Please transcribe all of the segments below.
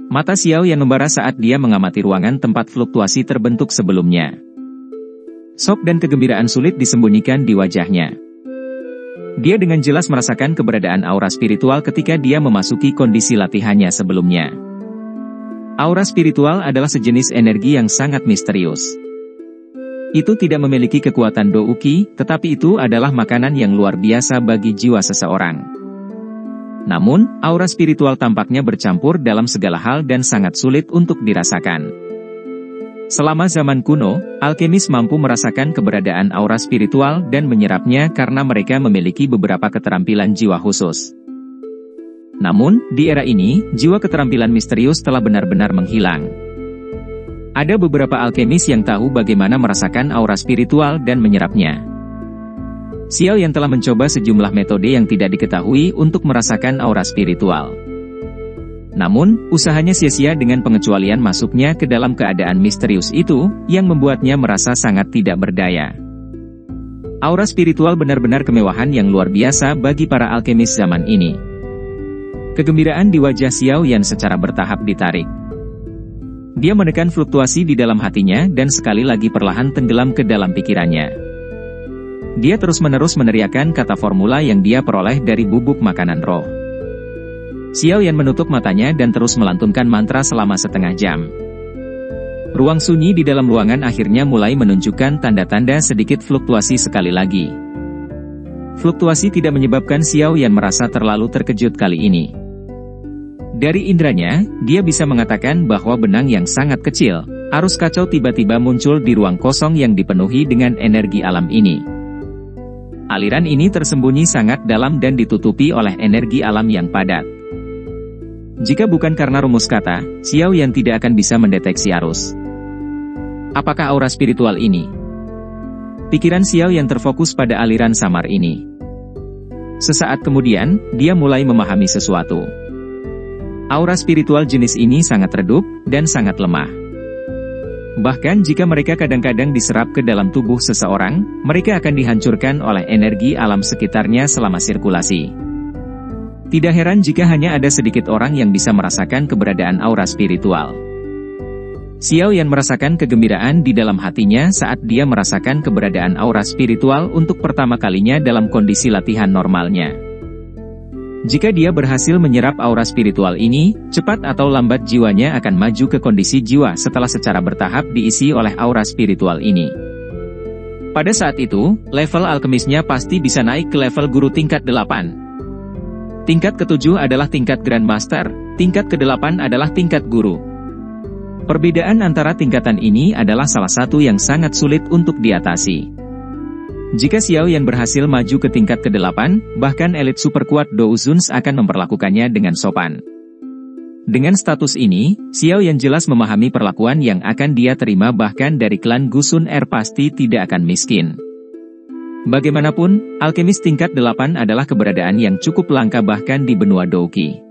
Mata Xiao Yan membara saat dia mengamati ruangan tempat fluktuasi terbentuk sebelumnya. Shock dan kegembiraan sulit disembunyikan di wajahnya. Dia dengan jelas merasakan keberadaan aura spiritual ketika dia memasuki kondisi latihannya sebelumnya. Aura spiritual adalah sejenis energi yang sangat misterius. Itu tidak memiliki kekuatan douki, tetapi itu adalah makanan yang luar biasa bagi jiwa seseorang. Namun, aura spiritual tampaknya bercampur dalam segala hal dan sangat sulit untuk dirasakan. Selama zaman kuno, alkemis mampu merasakan keberadaan aura spiritual dan menyerapnya karena mereka memiliki beberapa keterampilan jiwa khusus. Namun, di era ini, jiwa keterampilan misterius telah benar-benar menghilang. Ada beberapa alkemis yang tahu bagaimana merasakan aura spiritual dan menyerapnya. Xiao Yan telah mencoba sejumlah metode yang tidak diketahui untuk merasakan aura spiritual. Namun, usahanya sia-sia dengan pengecualian masuknya ke dalam keadaan misterius itu, yang membuatnya merasa sangat tidak berdaya. Aura spiritual benar-benar kemewahan yang luar biasa bagi para alkemis zaman ini. Kegembiraan di wajah Xiao Yan secara bertahap ditarik. Dia menekan fluktuasi di dalam hatinya dan sekali lagi perlahan tenggelam ke dalam pikirannya. Dia terus-menerus meneriakkan kata formula yang dia peroleh dari bubuk makanan roh. Xiao Yan menutup matanya dan terus melantunkan mantra selama setengah jam. Ruang sunyi di dalam ruangan akhirnya mulai menunjukkan tanda-tanda sedikit fluktuasi sekali lagi. Fluktuasi tidak menyebabkan Xiao Yan merasa terlalu terkejut kali ini. Dari indranya, dia bisa mengatakan bahwa benang yang sangat kecil, arus kacau tiba-tiba muncul di ruang kosong yang dipenuhi dengan energi alam ini. Aliran ini tersembunyi sangat dalam dan ditutupi oleh energi alam yang padat. Jika bukan karena rumus kata, Xiao Yan tidak akan bisa mendeteksi arus. Apakah aura spiritual ini? Pikiran Xiao Yan terfokus pada aliran samar ini. Sesaat kemudian, dia mulai memahami sesuatu. Aura spiritual jenis ini sangat redup dan sangat lemah. Bahkan jika mereka kadang-kadang diserap ke dalam tubuh seseorang, mereka akan dihancurkan oleh energi alam sekitarnya selama sirkulasi. Tidak heran jika hanya ada sedikit orang yang bisa merasakan keberadaan aura spiritual. Xiao Yan merasakan kegembiraan di dalam hatinya saat dia merasakan keberadaan aura spiritual untuk pertama kalinya dalam kondisi latihan normalnya. Jika dia berhasil menyerap aura spiritual ini, cepat atau lambat jiwanya akan maju ke kondisi jiwa setelah secara bertahap diisi oleh aura spiritual ini. Pada saat itu, level alkemisnya pasti bisa naik ke level guru tingkat 8. Tingkat ke-7 adalah tingkat Grandmaster, tingkat ke-8 adalah tingkat guru. Perbedaan antara tingkatan ini adalah salah satu yang sangat sulit untuk diatasi. Jika Xiao Yan berhasil maju ke tingkat ke-8, bahkan elit super kuat Douzuns akan memperlakukannya dengan sopan. Dengan status ini, Xiao Yan jelas memahami perlakuan yang akan dia terima bahkan dari klan Gusun Er pasti tidak akan miskin. Bagaimanapun, alkemis tingkat 8 adalah keberadaan yang cukup langka bahkan di benua Douki.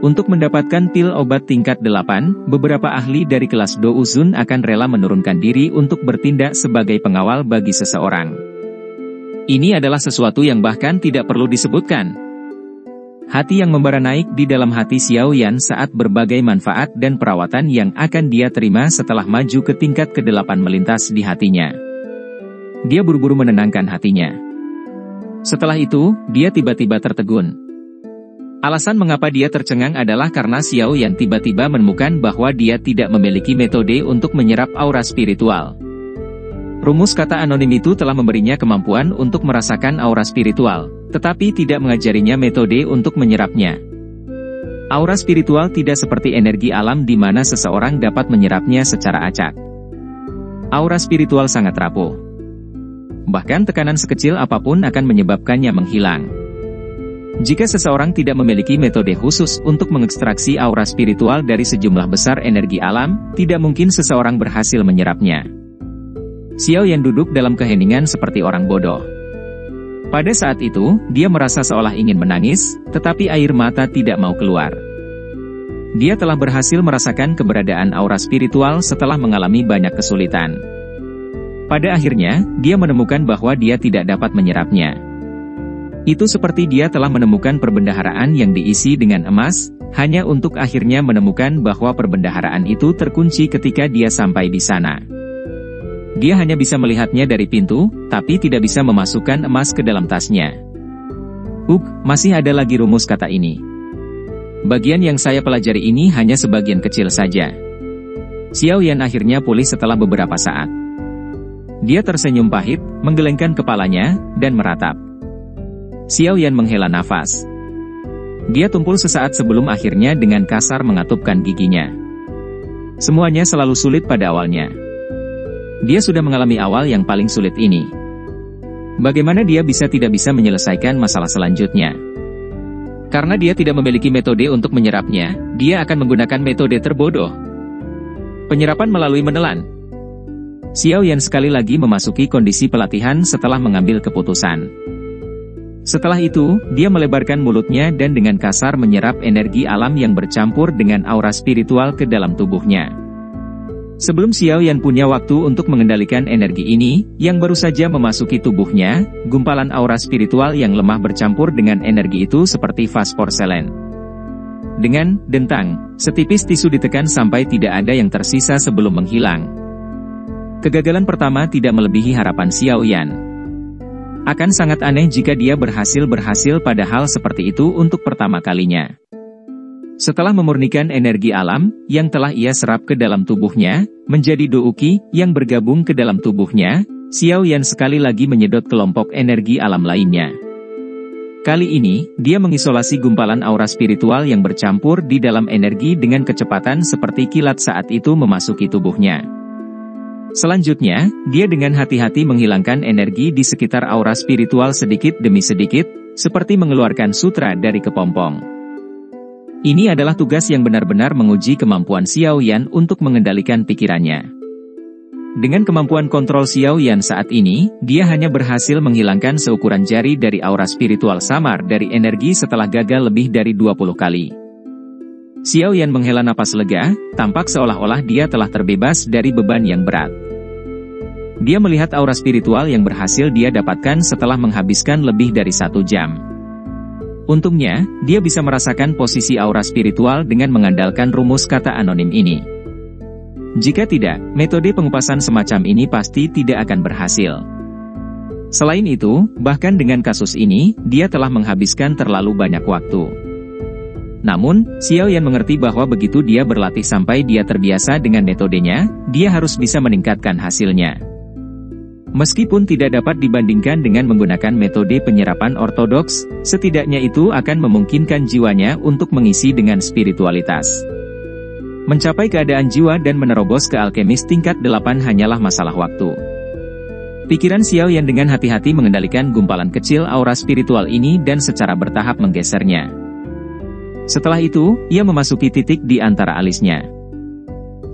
Untuk mendapatkan pil obat tingkat 8, beberapa ahli dari kelas Douzun akan rela menurunkan diri untuk bertindak sebagai pengawal bagi seseorang. Ini adalah sesuatu yang bahkan tidak perlu disebutkan. Hati yang membara naik di dalam hati Xiao Yan saat berbagai manfaat dan perawatan yang akan dia terima setelah maju ke tingkat ke-8 melintas di hatinya. Dia buru-buru menenangkan hatinya. Setelah itu, dia tiba-tiba tertegun. Alasan mengapa dia tercengang adalah karena Xiao Yan tiba-tiba menemukan bahwa dia tidak memiliki metode untuk menyerap aura spiritual. Rumus kata anonim itu telah memberinya kemampuan untuk merasakan aura spiritual, tetapi tidak mengajarinya metode untuk menyerapnya. Aura spiritual tidak seperti energi alam di mana seseorang dapat menyerapnya secara acak. Aura spiritual sangat rapuh. Bahkan tekanan sekecil apapun akan menyebabkannya menghilang. Jika seseorang tidak memiliki metode khusus untuk mengekstraksi aura spiritual dari sejumlah besar energi alam, tidak mungkin seseorang berhasil menyerapnya. Xiao Yan duduk dalam keheningan seperti orang bodoh. Pada saat itu, dia merasa seolah ingin menangis, tetapi air mata tidak mau keluar. Dia telah berhasil merasakan keberadaan aura spiritual setelah mengalami banyak kesulitan. Pada akhirnya, dia menemukan bahwa dia tidak dapat menyerapnya. Itu seperti dia telah menemukan perbendaharaan yang diisi dengan emas, hanya untuk akhirnya menemukan bahwa perbendaharaan itu terkunci ketika dia sampai di sana. Dia hanya bisa melihatnya dari pintu, tapi tidak bisa memasukkan emas ke dalam tasnya. Masih ada lagi rumus kata ini. Bagian yang saya pelajari ini hanya sebagian kecil saja. Xiao Yan akhirnya pulih setelah beberapa saat. Dia tersenyum pahit, menggelengkan kepalanya, dan meratap. Xiao Yan menghela nafas. Dia tumpul sesaat sebelum akhirnya dengan kasar mengatupkan giginya. Semuanya selalu sulit pada awalnya. Dia sudah mengalami awal yang paling sulit ini. Bagaimana dia tidak bisa menyelesaikan masalah selanjutnya? Karena dia tidak memiliki metode untuk menyerapnya, dia akan menggunakan metode terbodoh. Penyerapan melalui menelan. Xiao Yan sekali lagi memasuki kondisi pelatihan setelah mengambil keputusan. Setelah itu, dia melebarkan mulutnya dan dengan kasar menyerap energi alam yang bercampur dengan aura spiritual ke dalam tubuhnya. Sebelum Xiao Yan punya waktu untuk mengendalikan energi ini, yang baru saja memasuki tubuhnya, gumpalan aura spiritual yang lemah bercampur dengan energi itu seperti vas porselen. Dengan dentang, setipis tisu ditekan sampai tidak ada yang tersisa sebelum menghilang. Kegagalan pertama tidak melebihi harapan Xiao Yan. Akan sangat aneh jika dia berhasil pada hal seperti itu untuk pertama kalinya. Setelah memurnikan energi alam, yang telah ia serap ke dalam tubuhnya, menjadi douki, yang bergabung ke dalam tubuhnya, Xiao Yan sekali lagi menyedot kelompok energi alam lainnya. Kali ini, dia mengisolasi gumpalan aura spiritual yang bercampur di dalam energi dengan kecepatan seperti kilat saat itu memasuki tubuhnya. Selanjutnya, dia dengan hati-hati menghilangkan energi di sekitar aura spiritual sedikit demi sedikit, seperti mengeluarkan sutra dari kepompong. Ini adalah tugas yang benar-benar menguji kemampuan Xiao Yan untuk mengendalikan pikirannya. Dengan kemampuan kontrol Xiao Yan saat ini, dia hanya berhasil menghilangkan seukuran jari dari aura spiritual samar dari energi setelah gagal lebih dari 20 kali. Xiao Yan menghela napas lega, tampak seolah-olah dia telah terbebas dari beban yang berat. Dia melihat aura spiritual yang berhasil dia dapatkan setelah menghabiskan lebih dari 1 jam. Untungnya, dia bisa merasakan posisi aura spiritual dengan mengandalkan rumus kata anonim ini. Jika tidak, metode pengupasan semacam ini pasti tidak akan berhasil. Selain itu, bahkan dengan kasus ini, dia telah menghabiskan terlalu banyak waktu. Namun, Xiao Yan mengerti bahwa begitu dia berlatih sampai dia terbiasa dengan metodenya, dia harus bisa meningkatkan hasilnya. Meskipun tidak dapat dibandingkan dengan menggunakan metode penyerapan ortodoks, setidaknya itu akan memungkinkan jiwanya untuk mengisi dengan spiritualitas. Mencapai keadaan jiwa dan menerobos ke alkemis tingkat 8 hanyalah masalah waktu. Pikiran Xiao Yan dengan hati-hati mengendalikan gumpalan kecil aura spiritual ini dan secara bertahap menggesernya. Setelah itu, ia memasuki titik di antara alisnya.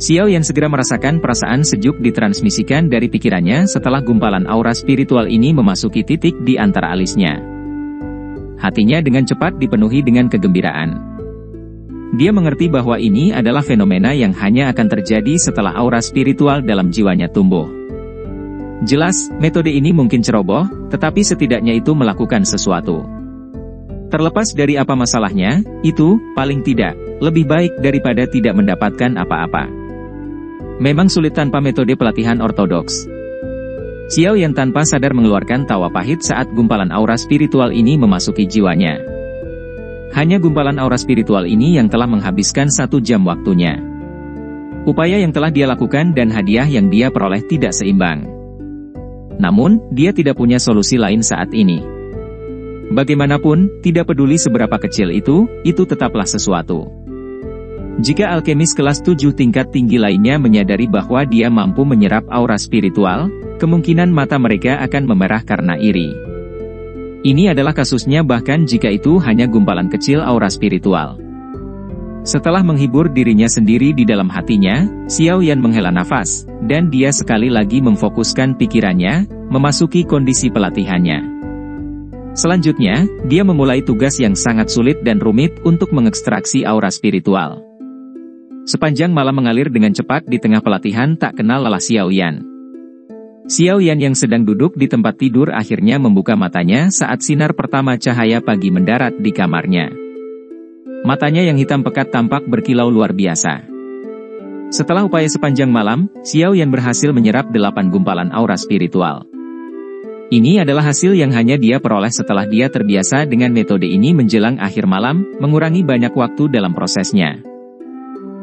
Xiao Yan segera merasakan perasaan sejuk ditransmisikan dari pikirannya setelah gumpalan aura spiritual ini memasuki titik di antara alisnya. Hatinya dengan cepat dipenuhi dengan kegembiraan. Dia mengerti bahwa ini adalah fenomena yang hanya akan terjadi setelah aura spiritual dalam jiwanya tumbuh. Jelas, metode ini mungkin ceroboh, tetapi setidaknya itu melakukan sesuatu. Terlepas dari apa masalahnya, itu, paling tidak, lebih baik daripada tidak mendapatkan apa-apa. Memang sulit tanpa metode pelatihan ortodoks. Xiao Yan tanpa sadar mengeluarkan tawa pahit saat gumpalan aura spiritual ini memasuki jiwanya. Hanya gumpalan aura spiritual ini yang telah menghabiskan 1 jam waktunya. Upaya yang telah dia lakukan dan hadiah yang dia peroleh tidak seimbang. Namun, dia tidak punya solusi lain saat ini. Bagaimanapun, tidak peduli seberapa kecil itu tetaplah sesuatu. Jika alkemis kelas 7 tingkat tinggi lainnya menyadari bahwa dia mampu menyerap aura spiritual, kemungkinan mata mereka akan memerah karena iri. Ini adalah kasusnya bahkan jika itu hanya gumpalan kecil aura spiritual. Setelah menghibur dirinya sendiri di dalam hatinya, Xiao Yan menghela nafas, dan dia sekali lagi memfokuskan pikirannya, memasuki kondisi pelatihannya. Selanjutnya, dia memulai tugas yang sangat sulit dan rumit untuk mengekstraksi aura spiritual. Sepanjang malam mengalir dengan cepat di tengah pelatihan tak kenal lelah Xiao Yan. Xiao Yan yang sedang duduk di tempat tidur akhirnya membuka matanya saat sinar pertama cahaya pagi mendarat di kamarnya. Matanya yang hitam pekat tampak berkilau luar biasa. Setelah upaya sepanjang malam, Xiao Yan berhasil menyerap 8 gumpalan aura spiritual. Ini adalah hasil yang hanya dia peroleh setelah dia terbiasa dengan metode ini menjelang akhir malam, mengurangi banyak waktu dalam prosesnya.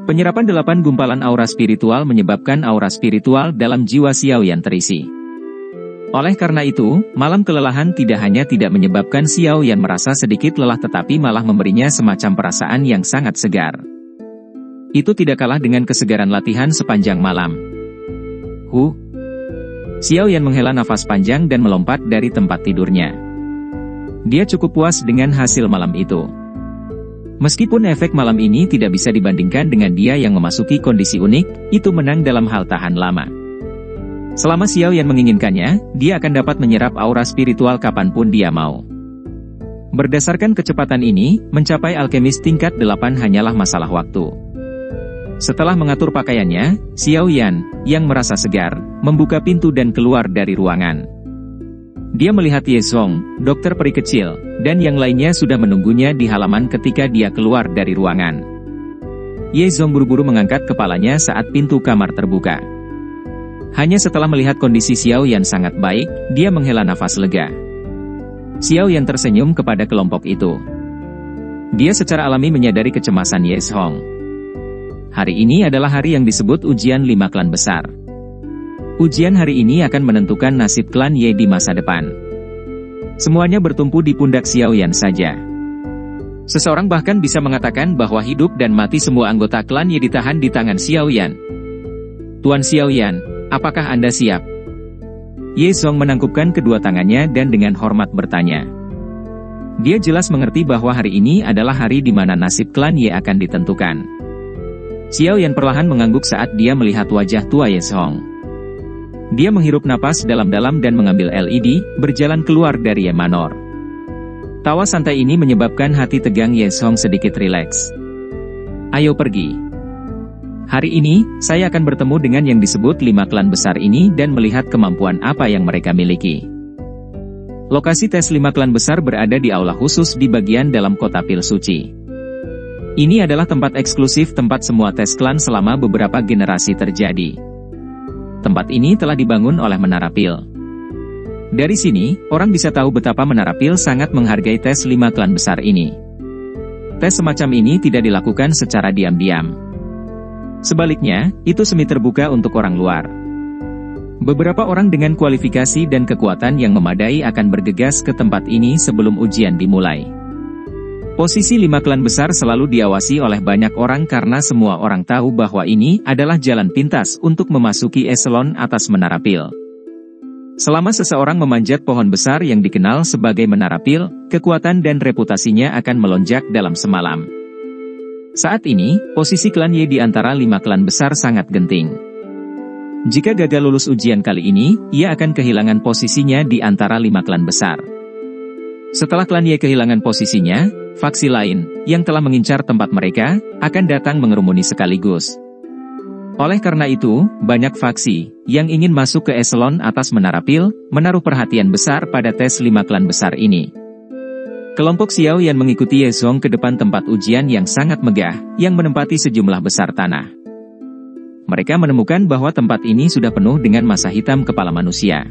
Penyerapan 8 gumpalan aura spiritual menyebabkan aura spiritual dalam jiwa Xiao Yan terisi. Oleh karena itu, malam kelelahan tidak hanya tidak menyebabkan Xiao Yan merasa sedikit lelah tetapi malah memberinya semacam perasaan yang sangat segar. Itu tidak kalah dengan kesegaran latihan sepanjang malam. Xiao Yan menghela nafas panjang dan melompat dari tempat tidurnya. Dia cukup puas dengan hasil malam itu. Meskipun efek malam ini tidak bisa dibandingkan dengan dia yang memasuki kondisi unik, itu menang dalam hal tahan lama. Selama Xiao Yan menginginkannya, dia akan dapat menyerap aura spiritual kapanpun dia mau. Berdasarkan kecepatan ini, mencapai alkemis tingkat 8 hanyalah masalah waktu. Setelah mengatur pakaiannya, Xiao Yan, yang merasa segar, membuka pintu dan keluar dari ruangan. Dia melihat Ye Zong, dokter peri kecil, dan yang lainnya sudah menunggunya di halaman ketika dia keluar dari ruangan. Ye Zong buru-buru mengangkat kepalanya saat pintu kamar terbuka. Hanya setelah melihat kondisi Xiao Yan sangat baik, dia menghela nafas lega. Xiao Yan tersenyum kepada kelompok itu. Dia secara alami menyadari kecemasan Ye Zong. Hari ini adalah hari yang disebut ujian 5 klan besar. Ujian hari ini akan menentukan nasib klan Ye di masa depan. Semuanya bertumpu di pundak Xiao Yan saja. Seseorang bahkan bisa mengatakan bahwa hidup dan mati semua anggota klan Ye ditahan di tangan Xiao Yan. Tuan Xiao Yan, apakah Anda siap? Ye Zong menangkupkan kedua tangannya dan dengan hormat bertanya. Dia jelas mengerti bahwa hari ini adalah hari di mana nasib klan Ye akan ditentukan. Xiao Yan perlahan mengangguk saat dia melihat wajah tua Ye Zong. Dia menghirup napas dalam-dalam dan mengambil LED, berjalan keluar dari Ye Manor. Tawa santai ini menyebabkan hati tegang Ye Zong sedikit rileks. Ayo pergi. Hari ini, saya akan bertemu dengan yang disebut 5 klan besar ini dan melihat kemampuan apa yang mereka miliki. Lokasi tes 5 klan besar berada di aula khusus di bagian dalam kota Pil Suci. Ini adalah tempat eksklusif tempat semua tes klan selama beberapa generasi terjadi. Tempat ini telah dibangun oleh Menara Pil. Dari sini, orang bisa tahu betapa Menara Pil sangat menghargai tes 5 klan besar ini. Tes semacam ini tidak dilakukan secara diam-diam. Sebaliknya, itu semi terbuka untuk orang luar. Beberapa orang dengan kualifikasi dan kekuatan yang memadai akan bergegas ke tempat ini sebelum ujian dimulai. Posisi 5 klan besar selalu diawasi oleh banyak orang karena semua orang tahu bahwa ini adalah jalan pintas untuk memasuki eselon atas Menara Pil. Selama seseorang memanjat pohon besar yang dikenal sebagai Menara Pil, kekuatan dan reputasinya akan melonjak dalam semalam. Saat ini, posisi klan Ye di antara 5 klan besar sangat genting. Jika gagal lulus ujian kali ini, ia akan kehilangan posisinya di antara 5 klan besar. Setelah klan Ye kehilangan posisinya, faksi lain, yang telah mengincar tempat mereka, akan datang mengerumuni sekaligus. Oleh karena itu, banyak faksi, yang ingin masuk ke eselon atas Menara Pil, menaruh perhatian besar pada tes 5 klan besar ini. Kelompok Xiao Yan mengikuti Ye Zong ke depan tempat ujian yang sangat megah, yang menempati sejumlah besar tanah. Mereka menemukan bahwa tempat ini sudah penuh dengan massa hitam kepala manusia.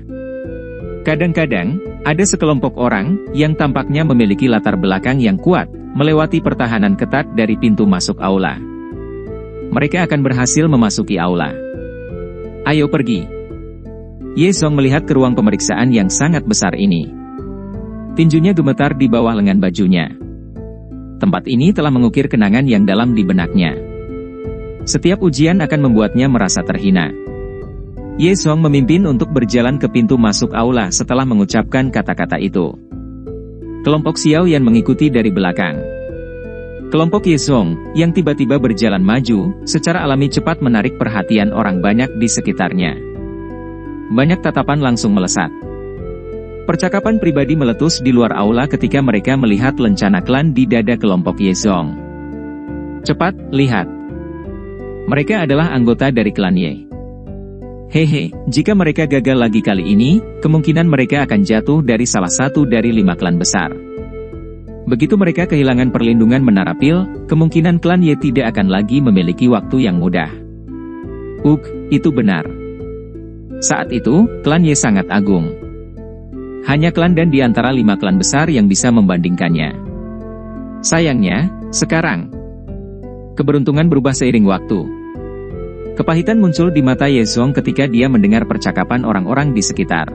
Kadang-kadang, ada sekelompok orang, yang tampaknya memiliki latar belakang yang kuat, melewati pertahanan ketat dari pintu masuk aula. Mereka akan berhasil memasuki aula. Ayo pergi. Ye Zong melihat ke ruang pemeriksaan yang sangat besar ini. Tinjunya gemetar di bawah lengan bajunya. Tempat ini telah mengukir kenangan yang dalam di benaknya. Setiap ujian akan membuatnya merasa terhina. Ye Zong memimpin untuk berjalan ke pintu masuk aula setelah mengucapkan kata-kata itu. Kelompok Xiao Yan mengikuti dari belakang. Kelompok Ye Zong, yang tiba-tiba berjalan maju, secara alami cepat menarik perhatian orang banyak di sekitarnya. Banyak tatapan langsung melesat. Percakapan pribadi meletus di luar aula ketika mereka melihat lencana klan di dada kelompok Ye Zong. Cepat, lihat. Mereka adalah anggota dari klan Ye. Hehe, jika mereka gagal lagi kali ini, kemungkinan mereka akan jatuh dari salah satu dari 5 klan besar. Begitu mereka kehilangan perlindungan Menara Pil, kemungkinan klan Ye tidak akan lagi memiliki waktu yang mudah. Itu benar. Saat itu, klan Ye sangat agung. Hanya klan Dan di antara 5 klan besar yang bisa membandingkannya. Sayangnya, sekarang, keberuntungan berubah seiring waktu. Kepahitan muncul di mata Ye Zong ketika dia mendengar percakapan orang-orang di sekitar.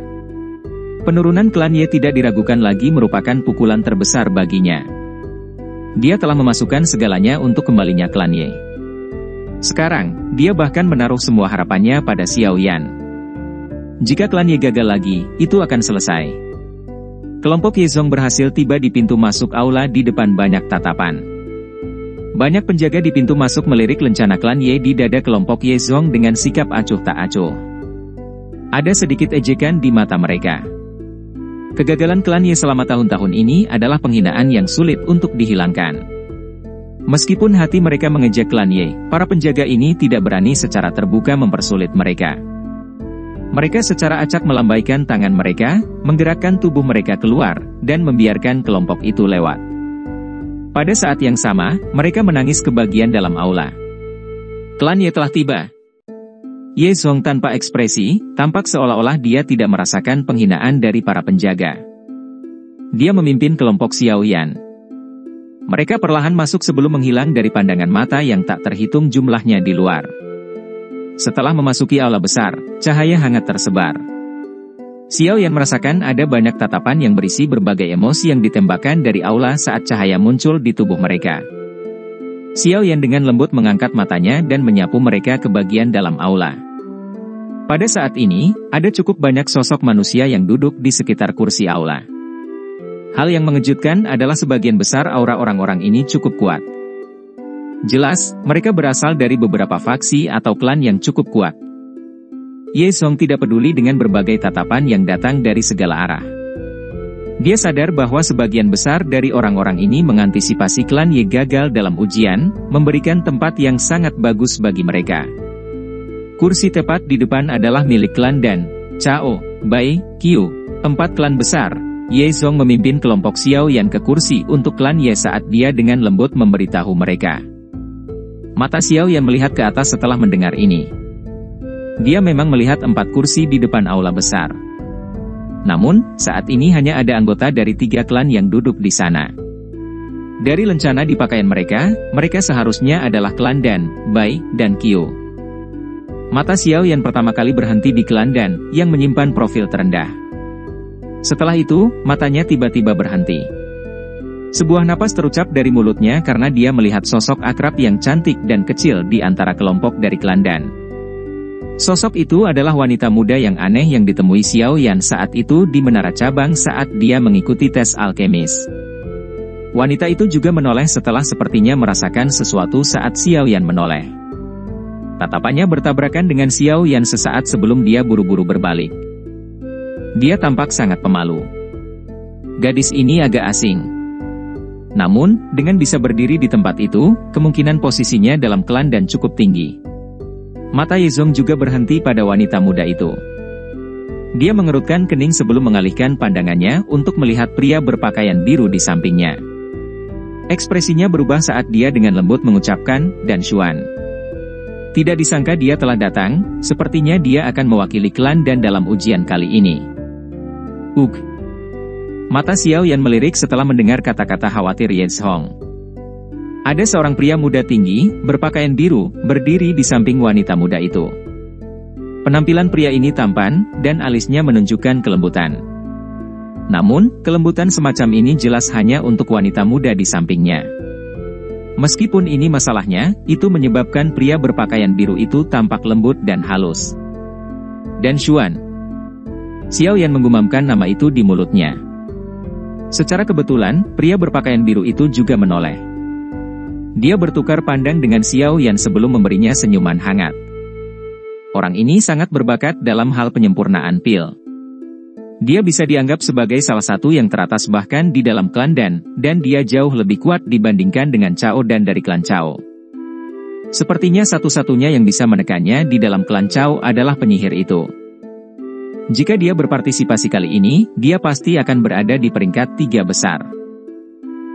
Penurunan klan Ye tidak diragukan lagi merupakan pukulan terbesar baginya. Dia telah memasukkan segalanya untuk kembalinya klan Ye. Sekarang, dia bahkan menaruh semua harapannya pada Xiao Yan. Jika klan Ye gagal lagi, itu akan selesai. Kelompok Ye Zong berhasil tiba di pintu masuk aula di depan banyak tatapan. Banyak penjaga di pintu masuk melirik lencana klan Ye di dada kelompok Ye Zong dengan sikap acuh tak acuh. Ada sedikit ejekan di mata mereka. Kegagalan klan Ye selama tahun-tahun ini adalah penghinaan yang sulit untuk dihilangkan. Meskipun hati mereka mengejek klan Ye, para penjaga ini tidak berani secara terbuka mempersulit mereka. Mereka secara acak melambaikan tangan mereka, menggerakkan tubuh mereka keluar, dan membiarkan kelompok itu lewat. Pada saat yang sama, mereka menangis ke bagian dalam aula. Klan Ye telah tiba. Ye Zong tanpa ekspresi, tampak seolah-olah dia tidak merasakan penghinaan dari para penjaga. Dia memimpin kelompok Xiao Yan. Mereka perlahan masuk sebelum menghilang dari pandangan mata yang tak terhitung jumlahnya di luar. Setelah memasuki aula besar, cahaya hangat tersebar. Xiao Yan merasakan ada banyak tatapan yang berisi berbagai emosi yang ditembakkan dari aula saat cahaya muncul di tubuh mereka. Xiao Yan dengan lembut mengangkat matanya dan menyapu mereka ke bagian dalam aula. Pada saat ini, ada cukup banyak sosok manusia yang duduk di sekitar kursi aula. Hal yang mengejutkan adalah sebagian besar aura orang-orang ini cukup kuat. Jelas, mereka berasal dari beberapa faksi atau klan yang cukup kuat. Ye Zong tidak peduli dengan berbagai tatapan yang datang dari segala arah. Dia sadar bahwa sebagian besar dari orang-orang ini mengantisipasi klan Ye gagal dalam ujian, memberikan tempat yang sangat bagus bagi mereka. Kursi tepat di depan adalah milik klan Dan, Chao, Bai, Qiu, 4 klan besar. Ye Zong memimpin kelompok Xiao Yan ke kursi untuk klan Ye saat dia dengan lembut memberitahu mereka. Mata Xiao Yan melihat ke atas setelah mendengar ini. Dia memang melihat 4 kursi di depan aula besar. Namun, saat ini hanya ada anggota dari 3 klan yang duduk di sana. Dari lencana di pakaian mereka, mereka seharusnya adalah klan Dan, Bai, dan Qiu. Mata Xiao Yan pertama kali berhenti di klan Dan, yang menyimpan profil terendah. Setelah itu, matanya tiba-tiba berhenti. Sebuah napas terucap dari mulutnya karena dia melihat sosok akrab yang cantik dan kecil di antara kelompok dari klan Dan. Sosok itu adalah wanita muda yang aneh yang ditemui Xiao Yan saat itu di menara cabang saat dia mengikuti tes alkemis. Wanita itu juga menoleh setelah sepertinya merasakan sesuatu saat Xiao Yan menoleh. Tatapannya bertabrakan dengan Xiao Yan sesaat sebelum dia buru-buru berbalik. Dia tampak sangat pemalu. Gadis ini agak asing. Namun, dengan bisa berdiri di tempat itu, kemungkinan posisinya dalam klan Dan cukup tinggi. Mata Ye Zong juga berhenti pada wanita muda itu. Dia mengerutkan kening sebelum mengalihkan pandangannya untuk melihat pria berpakaian biru di sampingnya. Ekspresinya berubah saat dia dengan lembut mengucapkan, Dan Xuan. Tidak disangka dia telah datang, sepertinya dia akan mewakili klan Dan dalam ujian kali ini. Mata Xiao Yan melirik setelah mendengar kata-kata khawatir Ye Zong. Ada seorang pria muda tinggi, berpakaian biru, berdiri di samping wanita muda itu. Penampilan pria ini tampan, dan alisnya menunjukkan kelembutan. Namun, kelembutan semacam ini jelas hanya untuk wanita muda di sampingnya. Meskipun ini masalahnya, itu menyebabkan pria berpakaian biru itu tampak lembut dan halus. Dan Xuan. Xiao Yan menggumamkan nama itu di mulutnya. Secara kebetulan, pria berpakaian biru itu juga menoleh. Dia bertukar pandang dengan Xiao Yan sebelum memberinya senyuman hangat. Orang ini sangat berbakat dalam hal penyempurnaan pil. Dia bisa dianggap sebagai salah satu yang teratas bahkan di dalam klan Dan dia jauh lebih kuat dibandingkan dengan Chao Dan dari klan Chao. Sepertinya satu-satunya yang bisa menekannya di dalam klan Chao adalah penyihir itu. Jika dia berpartisipasi kali ini, dia pasti akan berada di peringkat 3 besar.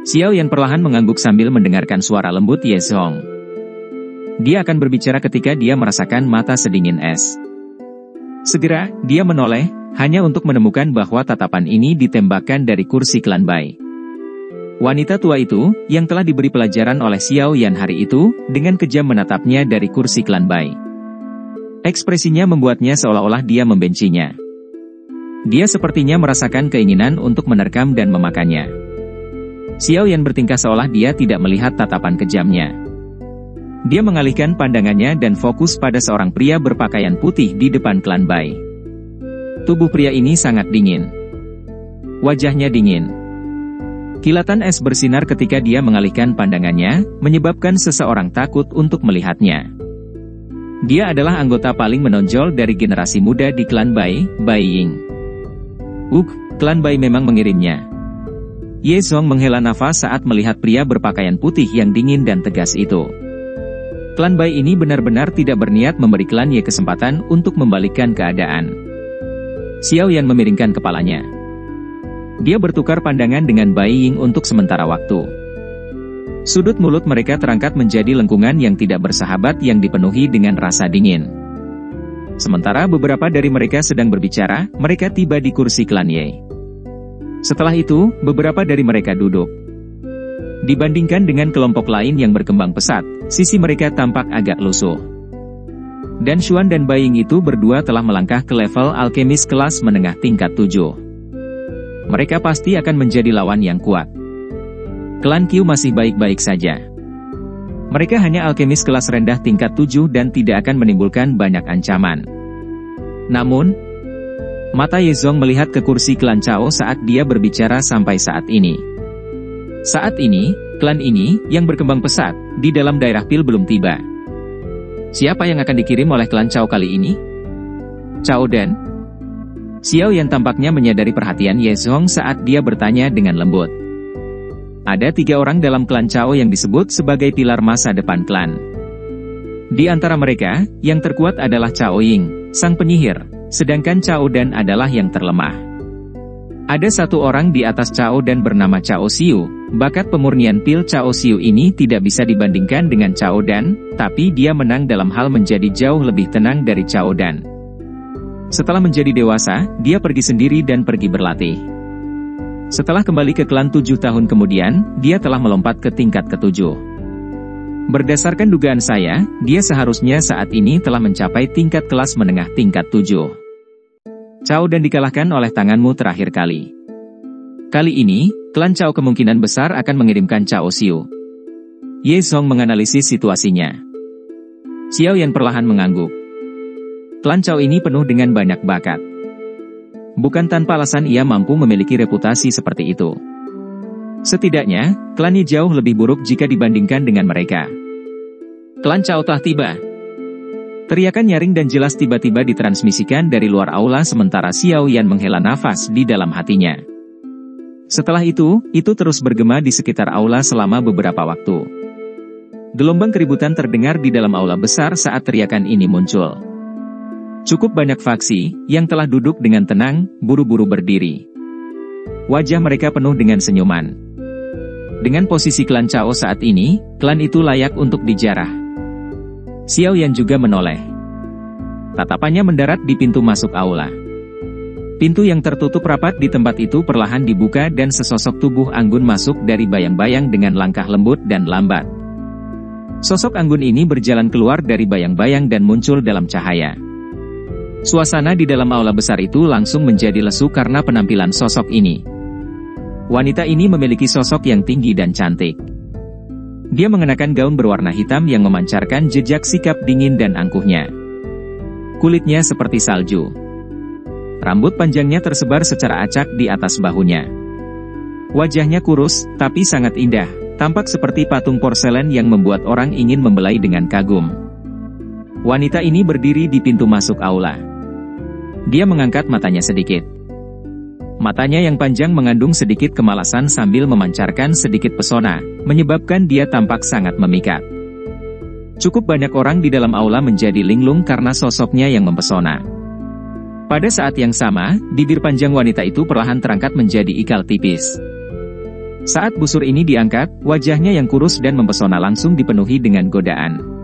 Xiao Yan perlahan mengangguk sambil mendengarkan suara lembut Ye Zong. Dia akan berbicara ketika dia merasakan mata sedingin es. Segera, dia menoleh, hanya untuk menemukan bahwa tatapan ini ditembakkan dari kursi klan Bai. Wanita tua itu, yang telah diberi pelajaran oleh Xiao Yan hari itu, dengan kejam menatapnya dari kursi klan Bai. Ekspresinya membuatnya seolah-olah dia membencinya. Dia sepertinya merasakan keinginan untuk menerkam dan memakannya. Xiao Yan bertingkah seolah dia tidak melihat tatapan kejamnya. Dia mengalihkan pandangannya dan fokus pada seorang pria berpakaian putih di depan klan Bai. Tubuh pria ini sangat dingin. Wajahnya dingin. Kilatan es bersinar ketika dia mengalihkan pandangannya, menyebabkan seseorang takut untuk melihatnya. Dia adalah anggota paling menonjol dari generasi muda di klan Bai, Bai Ying. Klan Bai memang mengirimnya. Ye Zong menghela nafas saat melihat pria berpakaian putih yang dingin dan tegas itu. Klan Bai ini benar-benar tidak berniat memberi klan Ye kesempatan untuk membalikkan keadaan. Xiao Yan memiringkan kepalanya. Dia bertukar pandangan dengan Bai Ying untuk sementara waktu. Sudut mulut mereka terangkat menjadi lengkungan yang tidak bersahabat yang dipenuhi dengan rasa dingin. Sementara beberapa dari mereka sedang berbicara, mereka tiba di kursi klan Ye. Setelah itu, beberapa dari mereka duduk. Dibandingkan dengan kelompok lain yang berkembang pesat, sisi mereka tampak agak lusuh. Dan Xuan dan Bai Ying itu berdua telah melangkah ke level alkemis kelas menengah tingkat 7. Mereka pasti akan menjadi lawan yang kuat. Klan Qiu masih baik-baik saja. Mereka hanya alkemis kelas rendah tingkat 7 dan tidak akan menimbulkan banyak ancaman. Namun, mata Ye Zong melihat ke kursi klan Chao saat dia berbicara sampai saat ini. Saat ini, klan ini, yang berkembang pesat, di dalam daerah pil belum tiba. Siapa yang akan dikirim oleh klan Chao kali ini? Chao Dan? Xiao Yan tampaknya menyadari perhatian Ye Zong saat dia bertanya dengan lembut. Ada 3 orang dalam klan Chao yang disebut sebagai pilar masa depan klan. Di antara mereka, yang terkuat adalah Chao Ying, sang penyihir, sedangkan Chao Dan adalah yang terlemah. Ada 1 orang di atas Chao Dan bernama Chao Xiu. Bakat pemurnian pil Chao Xiu ini tidak bisa dibandingkan dengan Chao Dan, tapi dia menang dalam hal menjadi jauh lebih tenang dari Chao Dan. Setelah menjadi dewasa, dia pergi sendiri dan pergi berlatih. Setelah kembali ke klan 7 tahun kemudian, dia telah melompat ke tingkat ke-7. Berdasarkan dugaan saya, dia seharusnya saat ini telah mencapai tingkat kelas menengah tingkat 7. Chao Dan dikalahkan oleh tanganmu terakhir kali. Kali ini, klan Chao kemungkinan besar akan mengirimkan Chao Xiu. Ye Zong menganalisis situasinya. Xiao Yan perlahan mengangguk. Klan Chao ini penuh dengan banyak bakat. Bukan tanpa alasan ia mampu memiliki reputasi seperti itu. Setidaknya, klan Ye jauh lebih buruk jika dibandingkan dengan mereka. Klan Chao telah tiba. Teriakan nyaring dan jelas tiba-tiba ditransmisikan dari luar aula sementara Xiao Yan menghela nafas di dalam hatinya. Setelah itu terus bergema di sekitar aula selama beberapa waktu. Gelombang keributan terdengar di dalam aula besar saat teriakan ini muncul. Cukup banyak faksi, yang telah duduk dengan tenang, buru-buru berdiri. Wajah mereka penuh dengan senyuman. Dengan posisi klan Chao saat ini, klan itu layak untuk dijarah. Xiao Yan juga menoleh. Tatapannya mendarat di pintu masuk aula. Pintu yang tertutup rapat di tempat itu perlahan dibuka dan sesosok tubuh anggun masuk dari bayang-bayang dengan langkah lembut dan lambat. Sosok anggun ini berjalan keluar dari bayang-bayang dan muncul dalam cahaya. Suasana di dalam aula besar itu langsung menjadi lesu karena penampilan sosok ini. Wanita ini memiliki sosok yang tinggi dan cantik. Dia mengenakan gaun berwarna hitam yang memancarkan jejak sikap dingin dan angkuhnya. Kulitnya seperti salju. Rambut panjangnya tersebar secara acak di atas bahunya. Wajahnya kurus, tapi sangat indah, tampak seperti patung porselen yang membuat orang ingin membelai dengan kagum. Wanita ini berdiri di pintu masuk aula. Dia mengangkat matanya sedikit. Matanya yang panjang mengandung sedikit kemalasan sambil memancarkan sedikit pesona, menyebabkan dia tampak sangat memikat. Cukup banyak orang di dalam aula menjadi linglung karena sosoknya yang mempesona. Pada saat yang sama, bibir panjang wanita itu perlahan terangkat menjadi ikal tipis. Saat busur ini diangkat, wajahnya yang kurus dan mempesona langsung dipenuhi dengan godaan.